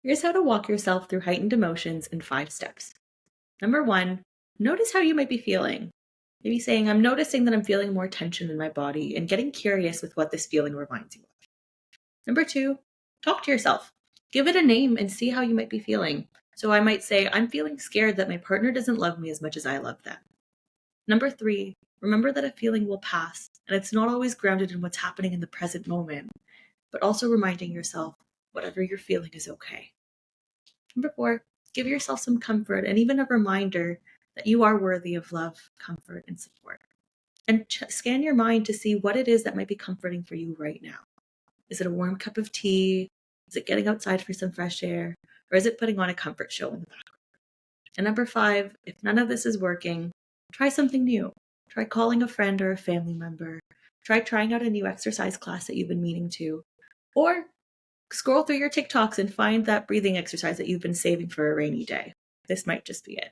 Here's how to walk yourself through heightened emotions in 5 steps. Number 1, notice how you might be feeling. Maybe saying, I'm noticing that I'm feeling more tension in my body and getting curious with what this feeling reminds you of. Number 2, talk to yourself. Give it a name and see how you might be feeling. So I might say, I'm feeling scared that my partner doesn't love me as much as I love them. Number 3, remember that a feeling will pass and it's not always grounded in what's happening in the present moment, but also reminding yourself whatever you're feeling is okay. Number 4, give yourself some comfort and even a reminder that you are worthy of love, comfort, and support. And scan your mind to see what it is that might be comforting for you right now. Is it a warm cup of tea? Is it getting outside for some fresh air? Or is it putting on a comfort show in the background? And number 5, if none of this is working, try something new. Try calling a friend or a family member. Try trying out a new exercise class that you've been meaning to. Or scroll through your TikToks and find that breathing exercise that you've been saving for a rainy day. This might just be it.